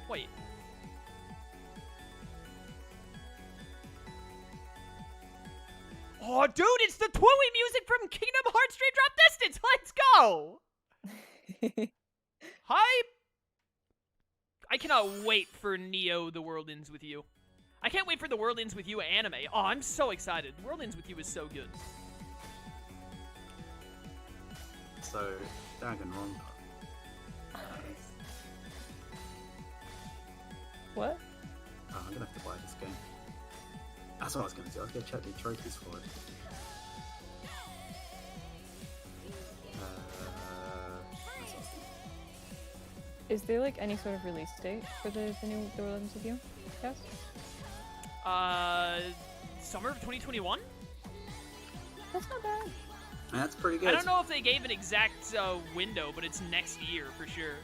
Wait. Oh, dude, it's the Twooey music from Kingdom Hearts Dream Drop Distance! Let's go! Hi! I cannot wait for Neo The World Ends With You. I can't wait for The World Ends With You anime. Oh, I'm so excited. The World Ends With You is so good. So, Danganronpa. What? Oh, I'm gonna have to buy this game. That's what I was gonna do. I was gonna check the trophies for it. That's what I was thinking. Is there like any sort of release date for the new The World Ends With You? Yes. Summer of 2021? That's not bad. That's pretty good. I don't know if they gave an exact window, but it's next year for sure.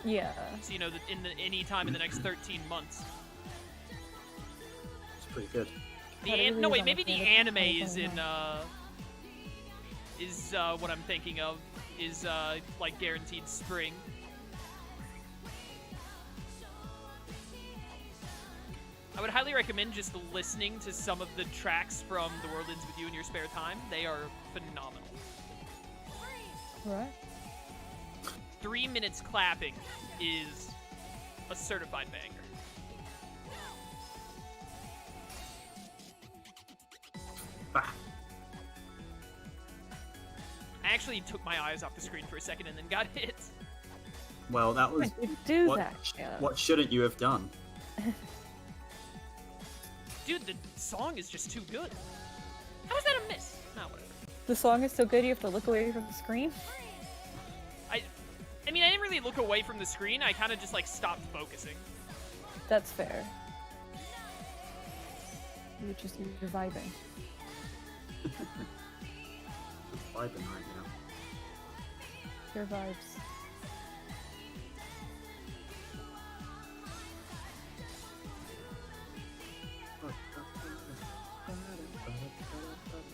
Yeah. So, you know, any time in the next 13 months. It's pretty good. No, wait, maybe the anime is in, what I'm thinking of, is, like, guaranteed spring. I would highly recommend just listening to some of the tracks from The World Ends With You in your spare time. They are phenomenal. Right. 3 minutes clapping is a certified banger. Ah. I actually took my eyes off the screen for a second and then got hit. Well, that was You do what, that, yeah. what shouldn't you have done? Dude, the song is just too good. How is that a miss? No, whatever. The song is so good you have to look away from the screen? I mean, I didn't really look away from the screen. I kind of just, like, stopped focusing. That's fair. You're vibing. It's vibing right now. Your vibes.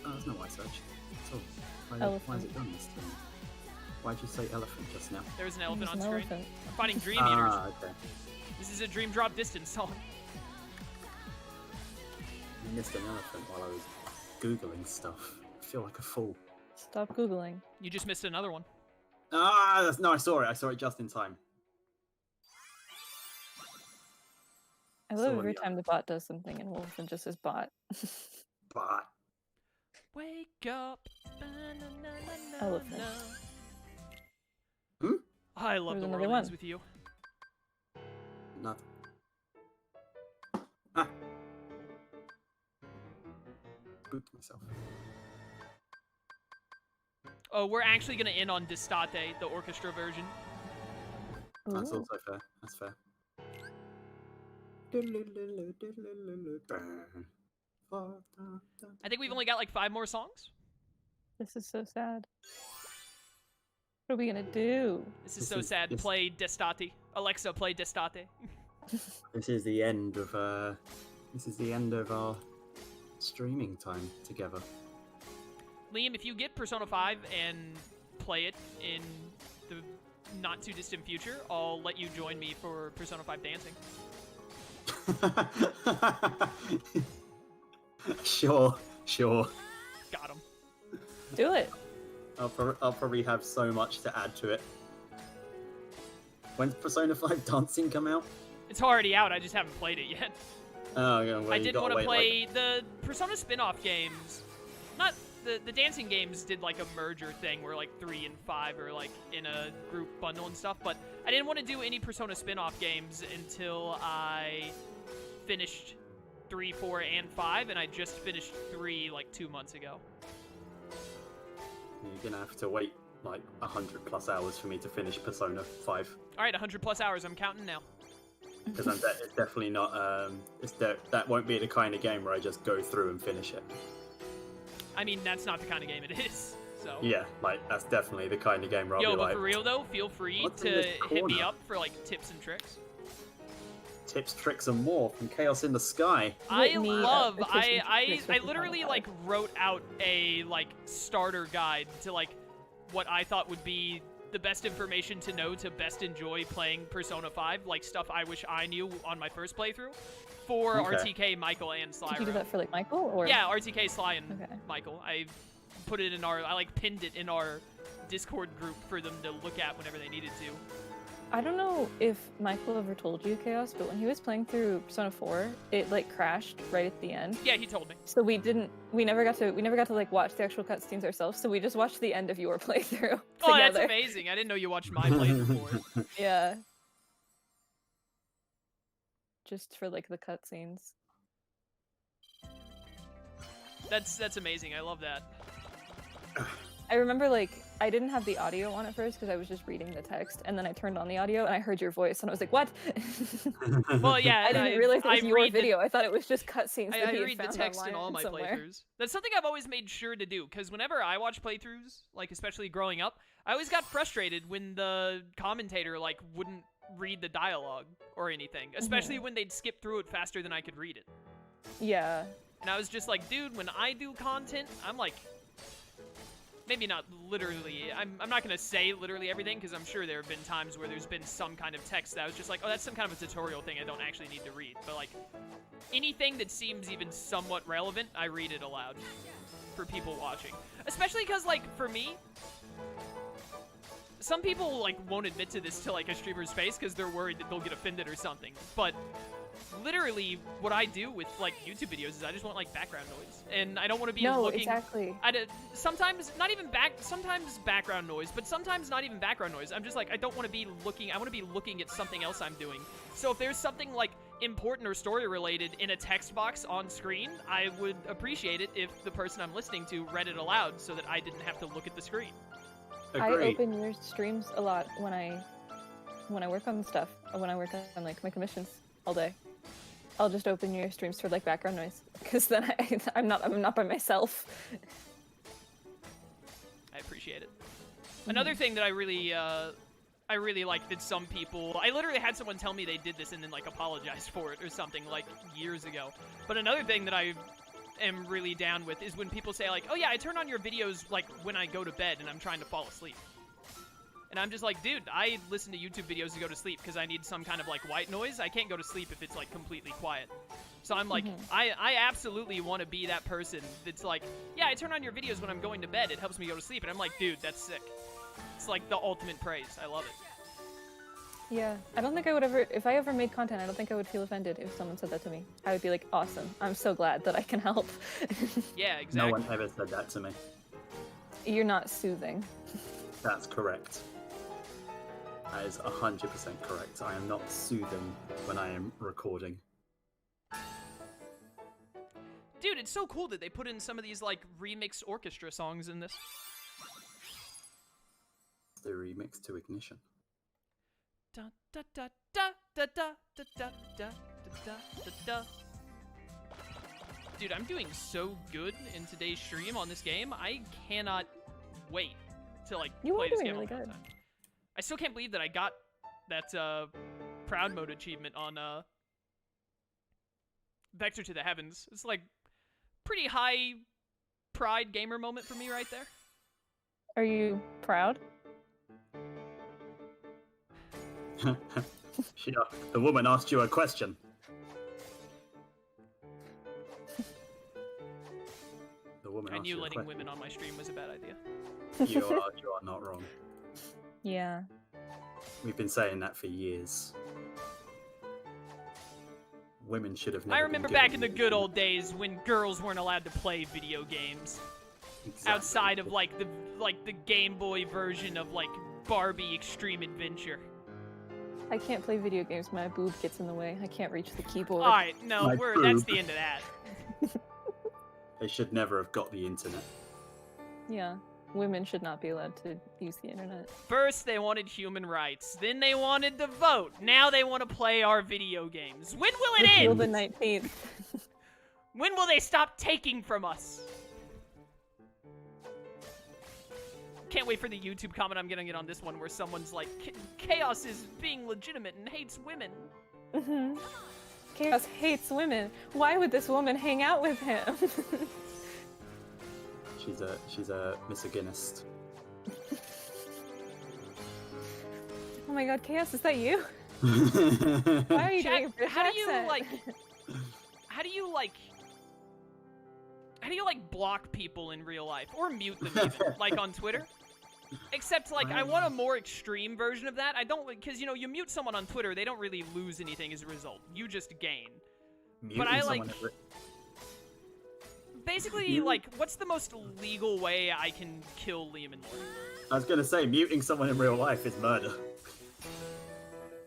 Oh, there's no ice search. So, why is it done this time? Why'd you say elephant just now? There was an elephant There's on an screen. elephant. I'm fighting Dream Eaters. Ah, okay. This is a Dream Drop Distance song. I missed an elephant while I was Googling stuff. I feel like a fool. Stop Googling. You just missed another one. Ah, no, I saw it. I saw it just in time. I love So every yeah. time the bot does something and Wolfen just says bot. But Wake up. Elephant. Hmm? I love There's The another World one. Ends With You. nothing. Ah. Spooked myself. Oh, we're actually going to end on Destate, the orchestra version. That's Ooh. also fair. That's fair. I think we've only got like 5 more songs. This is so sad. What are we gonna do? This is so sad. This, Play Destate. Alexa, play Destate. this is the end of our streaming time together. Liam, if you get Persona 5 and play it in the not too distant future, I'll let you join me for Persona 5 dancing. Sure. Got him. Do it. I'll probably have so much to add to it. When's Persona 5 Dancing come out? It's already out, I just haven't played it yet. Oh, yeah, well, I you didn't gotta want to wait, play the Persona spin-off games. Not the dancing games did like a merger thing where like 3 and 5 are like in a group bundle and stuff, but I didn't want to do any Persona spin-off games until I finished 3, 4, and 5, and I just finished 3 like 2 months ago. You're gonna have to wait like 100+ hours for me to finish Persona 5. All right, 100+ hours. I'm counting now. Because it's definitely not. That won't be the kind of game where I just go through and finish it. I mean, that's not the kind of game it is. So Yeah, like that's definitely the kind of game where I'll yo, be but like, for real though, feel free what's in to this hit me corner? up for like tips and tricks. tips, tricks, and more from Chaos in the Sky. I Me, love. tips and tricks I for literally Persona like 5. wrote out a like starter guide to like what I thought would be the best information to know to best enjoy playing Persona 5, like stuff I wish I knew on my first playthrough, for RTK, Michael, and Slyro. Did you do that for like Michael or? Yeah, RTK, Sly, and Okay. Michael. I put it in our, I like pinned it in our Discord group for them to look at whenever they needed to. I don't know if Michael ever told you, Chaos, but when he was playing through Persona 4, it like crashed right at the end. Yeah, he told me. So we never got to like watch the actual cutscenes ourselves. So we just watched the end of your playthrough Oh, that's together. amazing. I didn't know you watched my playthrough for it. Yeah. Just for like the cutscenes. That's amazing. I love that. I remember like I didn't have the audio on at first because I was just reading the text, and then I turned on the audio and I heard your voice and I was like, "What?" Well, yeah, I didn't realize it was your read video. I thought it was just cutscenes. I read the text in all my playthroughs. That's something I've always made sure to do, because whenever I watch playthroughs, like especially growing up, I always got frustrated when the commentator like wouldn't read the dialogue or anything, especially when they'd skip through it faster than I could read it. Yeah. And I was just like, dude, when I do content, I'm like, maybe not literally, I'm not going to say literally everything, because I'm sure there have been times where there's been some kind of text that I was just like, oh, that's some kind of a tutorial thing I don't actually need to read. But like, anything that seems even somewhat relevant, I read it aloud for people watching. Especially because, like, for me, some people, like, won't admit to this to, like, a streamer's face because they're worried that they'll get offended or something. But literally, what I do with, like, YouTube videos is I just want, like, background noise. And I don't want to be looking... exactly. Sometimes, not even sometimes background noise, but sometimes not even background noise. I'm just like, I don't want to be looking... I want to be looking at something else I'm doing. So if there's something, like, important or story-related in a text box on screen, I would appreciate it if the person I'm listening to read it aloud so that I didn't have to look at the screen. Agreed. I open your streams a lot when I work on stuff, or when I work on like my commissions all day. I'll just open your streams for like background noise, because then I'm not by myself. I appreciate it. Another thing that I really like that some people... I literally had someone tell me they did this and then like apologized for it or something like years ago. But another thing that I am really down with is when people say like, oh yeah, I turn on your videos like when I go to bed and I'm trying to fall asleep. And I'm just like, dude, I listen to YouTube videos to go to sleep because I need some kind of like white noise. I can't go to sleep if it's like completely quiet. So I'm like, I absolutely want to be that person that's like, yeah, I turn on your videos when I'm going to bed. It helps me go to sleep. And I'm like, dude, that's sick. It's like the ultimate praise. I love it. Yeah, I don't think I would ever, if I ever made content, I don't think I would feel offended if someone said that to me. I would be like, awesome, I'm so glad that I can help. Yeah, exactly. No one ever said that to me. You're not soothing. That's correct. That is 100% correct. I am not soothing when I am recording. Dude, it's so cool that they put in some of these like remix orchestra songs in this. The remix to Ignition. Da da da da da da da da da da da da. Dude, I'm doing so good in today's stream on this game. I cannot wait to like play this game all the time. I still can't believe that I got that proud mode achievement on Vector to the Heavens. It's like pretty high pride gamer moment for me right there. Are you proud? Yeah, the woman asked you a question. I knew letting women on my stream was a bad idea. You are not wrong. Yeah. We've been saying that for years. Women should have never I remember been back in given the good old days when girls weren't allowed to play video games. Exactly. Outside of like the Game Boy version of like Barbie Extreme Adventure. I can't play video games. My boob gets in the way. I can't reach the keyboard. Alright, no, My that's boob. the end of that. They should never have got the internet. Yeah. Women should not be allowed to use the internet. First, they wanted human rights. Then they wanted to vote. Now they want to play our video games. When will it Until end? the 19th. When will they stop taking from us? Can't wait for the YouTube comment I'm gonna get on this one where someone's like, Chaos is being legitimate and hates women. Mm-hmm. Chaos hates women. Why would this woman hang out with him? She's a misogynist. Oh my god, Chaos, is that you? Why are you doing a Chat, British how do you accent? like? How do you like? How do you like block people in real life or mute them even, like on Twitter? Except like I want a more extreme version of that. I don't, because you know, you mute someone on Twitter, they don't really lose anything as a result. You just gain. But I like basically like what's the most legal way I can kill Liam and Lauren? I was gonna say, muting someone in real life is murder.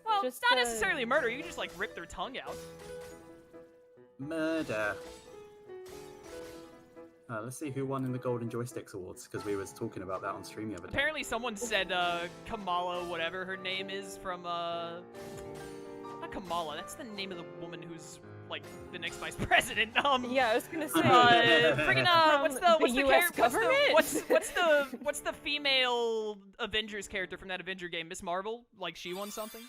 Well, Just, it's not necessarily murder. You can just like rip their tongue out. Murder. Let's see who won in the Golden Joysticks Awards, because we was talking about that on stream the other day. Apparently someone said Kamala, whatever her name is, from not Kamala, that's the name of the woman who's like the next vice president. Yeah, I was gonna say. Friggin' what's the US government? what's the female Avengers character from that Avenger game? Miss Marvel? Like she won something?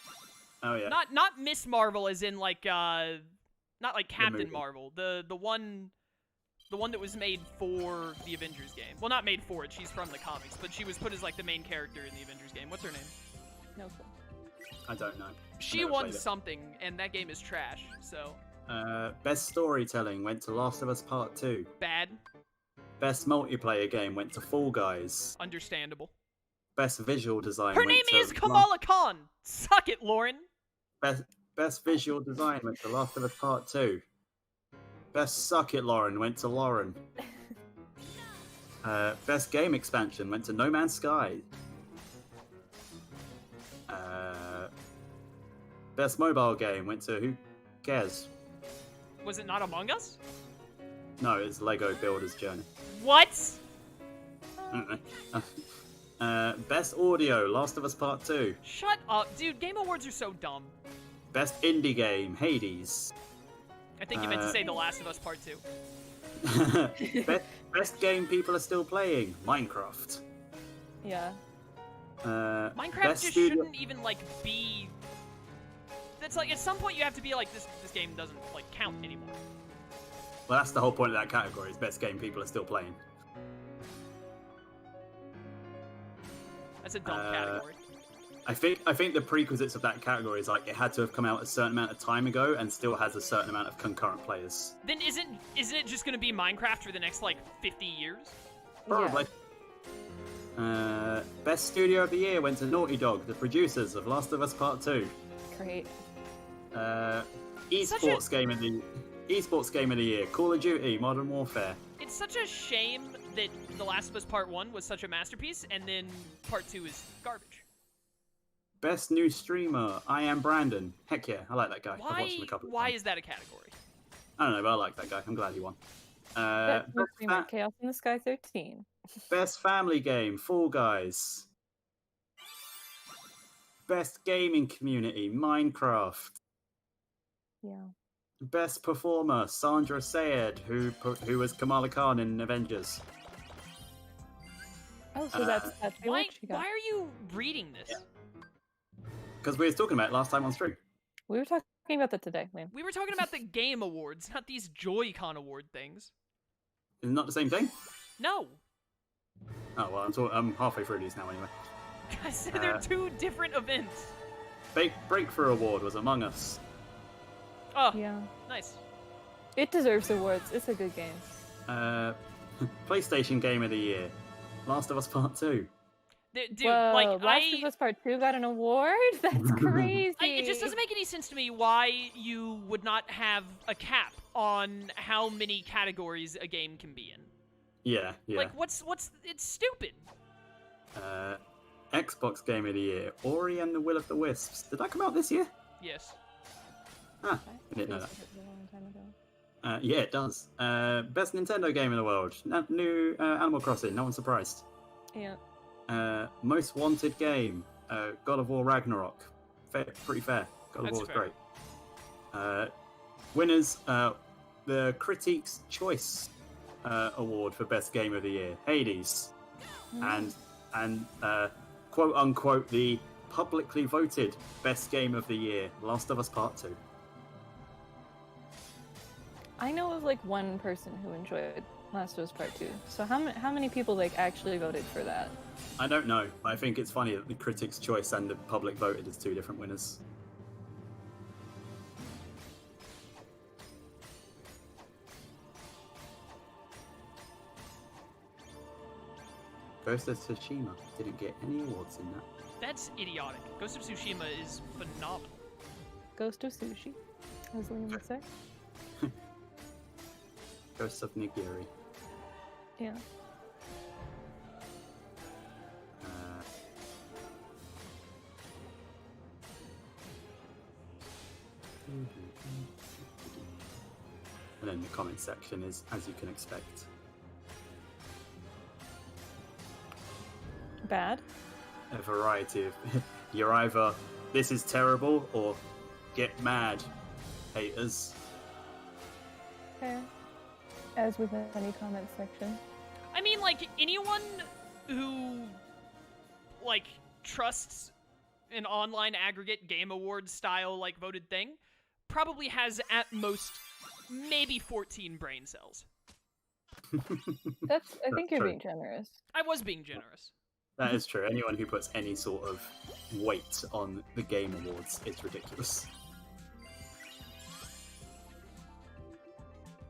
Oh yeah. Not Miss Marvel as in like not like Captain movie. Marvel. The one that was made for the Avengers game. Well, not made for it. She's from the comics, but she was put as like the main character in the Avengers game. What's her name? No clue. I don't know. She Never won played it. something, and that game is trash. So Best storytelling went to Last of Us Part 2. bad, Best multiplayer game went to Fall Guys. understandable. Best visual design Her went name to is Kamala Khan. Suck it, Lauren. Best visual design went to Last of Us Part 2. Best Suck It Lauren went to Lauren. Best game expansion went to No Man's Sky. Best mobile game went to Who Cares? Was it not Among Us? No, it's Lego Builder's Journey. What? Best audio, Last of Us Part 2. Shut up, dude. Game awards are so dumb. Best indie game, Hades. I think you meant to say The Last of Us Part 2. Best game people are still playing, Minecraft. Yeah. Minecraft best just studio- shouldn't even like be. That's like at some point you have to be like this game doesn't like count anymore. Well, that's the whole point of that category, is best game people are still playing. That's a dumb category. I think the prerequisites of that category is like it had to have come out a certain amount of time ago and still has a certain amount of concurrent players. Then isn't it just gonna be Minecraft for the next like 50 years? Probably. Best studio of the year went to Naughty Dog, the producers of Last of Us Part 2. Great. Esports game of the year, Call of Duty, Modern Warfare. It's such a shame that The Last of Us Part 1 was such a masterpiece and then Part 2 is garbage. Best new streamer, I Am Brandon. Heck yeah, I like that guy. I've watched him a couple of Why times. is that a category? I don't know, but I like that guy. I'm glad he won. Best Chaos in the Sky 13. Best family game, Fall Guys. Best gaming community, Minecraft. Yeah. Best performer, Sandra Sayed, who was Kamala Khan in Avengers. Oh, so that's Why what you got. are you reading this? Because we were talking about it last time on stream. We were talking about that today, Liam. We were talking about the Game Awards, not these Joy-Con award things. Is it not the same thing? No. Oh, well, I'm halfway through these now anyway. I said they're two different events. Breakthrough Award was Among Us. Oh, Yeah. nice. It deserves awards. It's a good game. PlayStation Game of the Year, Last of Us Part 2. Dude, Whoa, like, Last of Us Part 2 got an award? That's crazy. it just doesn't make any sense to me why you would not have a cap on how many categories a game can be in. Yeah. Like, what's, it's stupid. Xbox Game of the Year, Ori and the Will of the Wisps. Did that come out this year? Yes. Ah, I didn't know that. A long time ago. Yeah, it does. Best Nintendo game in the world. New Animal Crossing, no one's surprised. Yeah. Most wanted game, God of War Ragnarok. Pretty fair. God of That's War was fair. great. Winners, the Critics' Choice Award for Best Game of the Year, Hades. And quote unquote the publicly voted Best Game of the Year, Last of Us Part 2. I know of like one person who enjoyed Last of Us Part 2. So how many people like actually voted for that? I don't know. I think it's funny that the critics' choice and the public voted as two different winners. Ghost of Tsushima didn't get any awards in that. That's idiotic. Ghost of Tsushima is phenomenal. Ghost of Sushi, as Liam would say. Ghost of Nigiri. Yeah. And then the comment section is, as you can expect, Bad. a variety of you're either this is terrible or get mad, haters. Fair. As with any comment section. I mean, like, anyone who, like, trusts an online aggregate game award style, like, voted thing probably has at most maybe 14 brain cells. I think you're true. being generous. I was being generous. That is true. Anyone who puts any sort of weight on the game awards is ridiculous.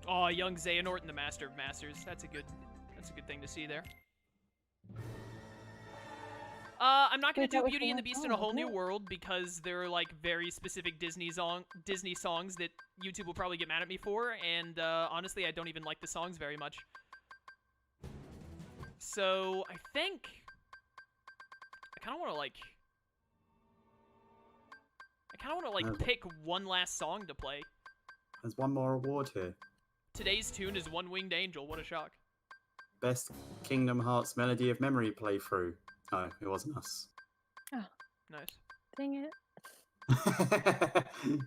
Oh, young Xehanort and the Master of Masters. That's a good thing to see there. I'm not going to do Beauty and the Beast in a Whole New World because they're like very specific Disney songs that YouTube will probably get mad at me for, and honestly, I don't even like the songs very much. So I think I kind of want to like pick one last song to play. There's one more award here. Today's tune is One Winged Angel. What a shock. Best Kingdom Hearts Melody of Memory playthrough. Oh, it wasn't us. Oh, Nice. dang it. If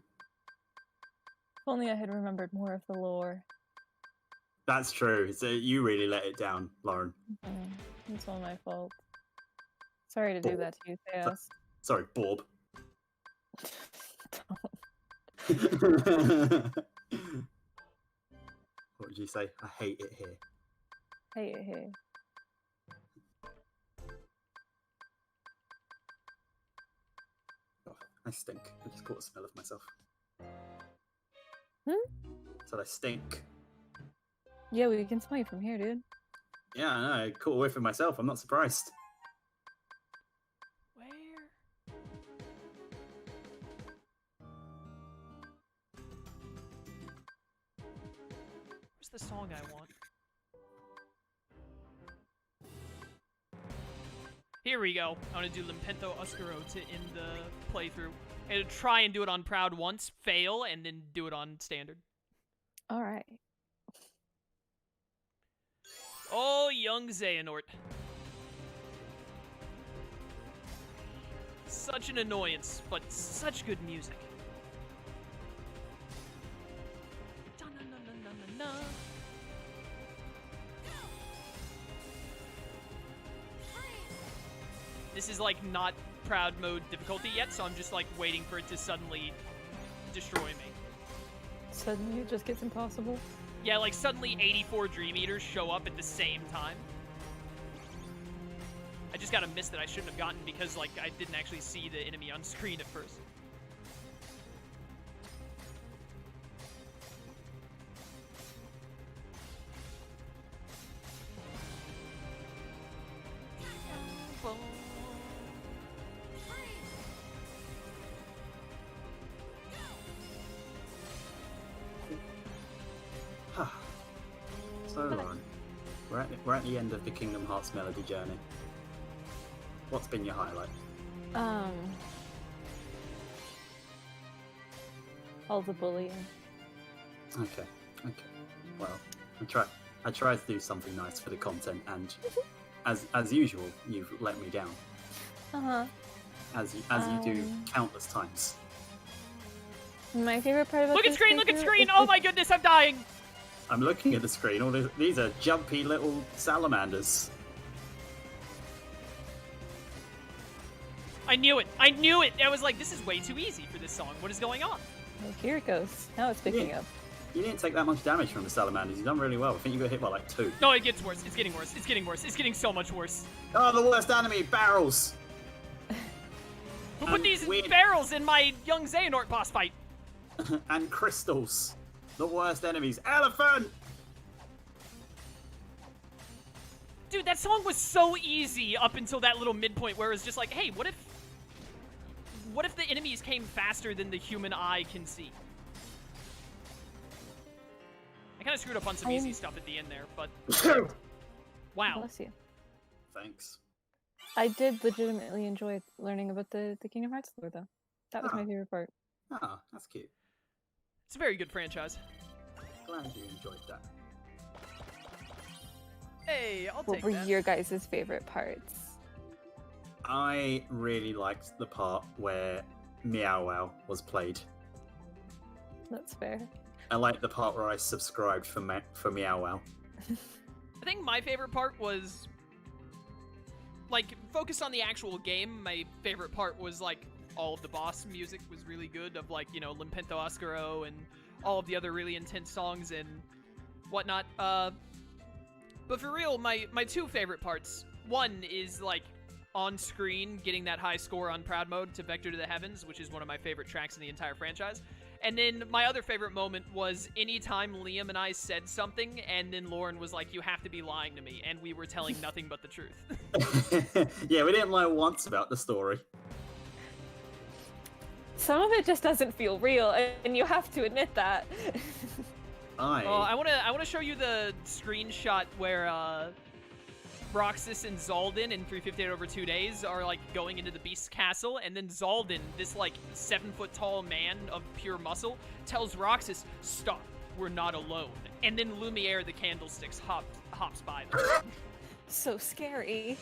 only I had remembered more of the lore. That's true. So you really let it down, Lauren. It's all my fault. Sorry to do that to you, Theos. Sorry, Bob. What did you say? I hate it here. Hey. Oh, I stink. I just caught a smell of myself. Said I stink. Yeah, we can smell you from here, dude. Yeah, I know. I caught a whiff of myself. I'm not surprised. Where? Where's the song I want? Here we go. I'm gonna do Limpento Oscuro to end the playthrough. And try and do it on Proud once, fail, and then do it on Standard. Alright. Oh, young Xehanort. Such an annoyance, but such good music. Da-na-na-na-na-na-na. This is like not Proud mode difficulty yet, so I'm just like waiting for it to suddenly destroy me. Suddenly it just gets impossible. Yeah, like suddenly 84 Dream Eaters show up at the same time. I just got a miss that I shouldn't have gotten because like I didn't actually see the enemy on screen at first. So, Lauren, we're at the end of the Kingdom Hearts melody journey. What's been your highlight? All the bullying. Okay. Well, I tried to do something nice for the content, and as usual, you've let me down. As you do countless times. My favorite part about Look at this screen! Look at playthrough screen! is Oh the- my goodness, I'm dying! I'm looking at the screen. All these are jumpy little salamanders. I knew it! I knew it! I was like, this is way too easy for this song. What is going on? Oh, here it goes. Now it's picking up. You didn't take that much damage from the salamanders. You've done really well. I think you got hit by like 2. No, it gets worse. It's getting worse. It's getting worse. It's getting so much worse. Oh, the worst enemy, barrels. Who put these barrels in my young Xehanort boss fight? And crystals. The worst enemies. Elephant! Dude, that song was so easy up until that little midpoint where it was just like, hey, what if the enemies came faster than the human eye can see? I kind of screwed up on some easy stuff at the end there, but... Wow. Bless you. Thanks. I did legitimately enjoy learning about the Kingdom Hearts lore, though. That was my favorite part. Oh, that's cute. It's a very good franchise. Glad you enjoyed that. Hey, I'll What take were that. your guys' favorite parts? I really liked the part where Meow Wow was played. That's fair. I liked the part where I subscribed for Meow Wow. I think my favorite part was, like, focused on the actual game. My favorite part was, like, all of the boss music was really good, of, like, you know, Limpento Oscuro and all of the other really intense songs and whatnot. But for real, my 2 favorite parts, one is, like, on screen, getting that high score on Proud Mode to Vector to the Heavens, which is one of my favorite tracks in the entire franchise. And then my other favorite moment was anytime Liam and I said something, and then Lauren was like, you have to be lying to me, and we were telling nothing but the truth. Yeah, we didn't lie once about the story. Some of it just doesn't feel real, and you have to admit that. I wanna show you the screenshot where Roxas and Zaldin in 358 over 2 days are like going into the Beast's castle, and then Zaldin, this like 7-foot tall man of pure muscle, tells Roxas, "Stop, we're not alone." And then Lumiere the candlesticks hops by them. So scary.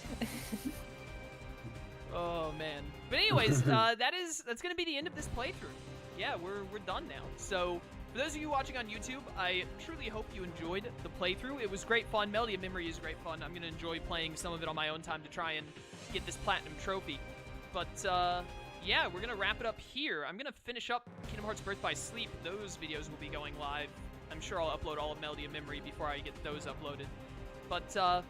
Oh man. But anyways, that's gonna be the end of this playthrough. Yeah, we're done now. So for those of you watching on YouTube, I truly hope you enjoyed the playthrough. It was great fun. Melody of Memory is great fun. I'm gonna enjoy playing some of it on my own time to try and get this platinum trophy. But yeah, we're gonna wrap it up here. I'm gonna finish up Kingdom Hearts Birth by Sleep. Those videos will be going live. I'm sure I'll upload all of Melody of Memory before I get those uploaded. But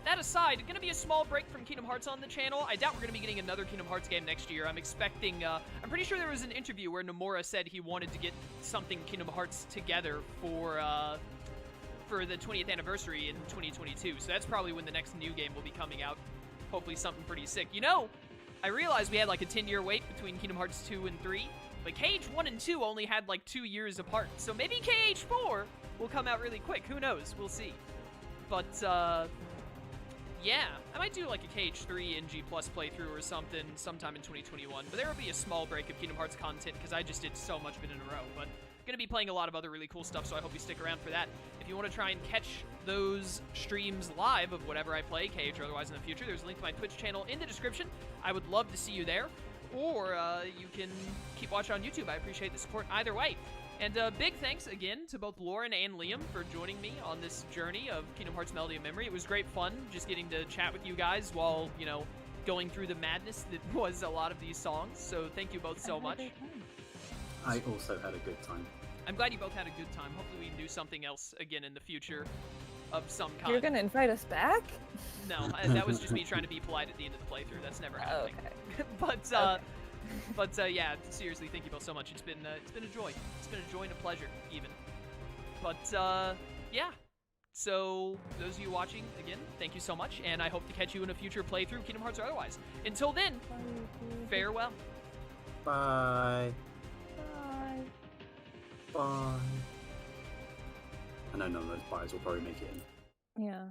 that aside, gonna be a small break from Kingdom Hearts on the channel. I doubt we're gonna be getting another Kingdom Hearts game next year. I'm expecting, I'm pretty sure there was an interview where Nomura said he wanted to get something Kingdom Hearts together for the 20th anniversary in 2022. So that's probably when the next new game will be coming out. Hopefully something pretty sick. You know, I realized we had like a 10-year wait between Kingdom Hearts 2 and 3, but KH1 and 2 only had like 2 years apart. So maybe KH4 will come out really quick. Who knows? We'll see. But, yeah, I might do like a KH3 NG Plus playthrough or something sometime in 2021, but there will be a small break of Kingdom Hearts content because I just did so much of it in a row. But I'm going to be playing a lot of other really cool stuff, so I hope you stick around for that. If you want to try and catch those streams live of whatever I play, KH or otherwise in the future, there's a link to my Twitch channel in the description. I would love to see you there, or you can keep watching on YouTube. I appreciate the support either way. And big thanks again to both Lauren and Liam for joining me on this journey of Kingdom Hearts Melody of Memory. It was great fun just getting to chat with you guys while, you know, going through the madness that was a lot of these songs. So thank you both so much. I also had a good time. I'm glad you both had a good time. Hopefully we can do something else again in the future of some kind. You're gonna invite us back? No, that was just me trying to be polite at the end of the playthrough. That's never happening. Okay. But yeah, seriously, thank you both so much. It's been a joy. It's been a joy and a pleasure, even. But yeah. So those of you watching, again, thank you so much, and I hope to catch you in a future playthrough, Kingdom Hearts or otherwise. Until then, farewell. Bye. Bye. Bye. I know none of those buys will probably make it in, Yeah.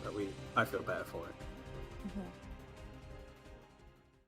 but I feel better for it. Mhm.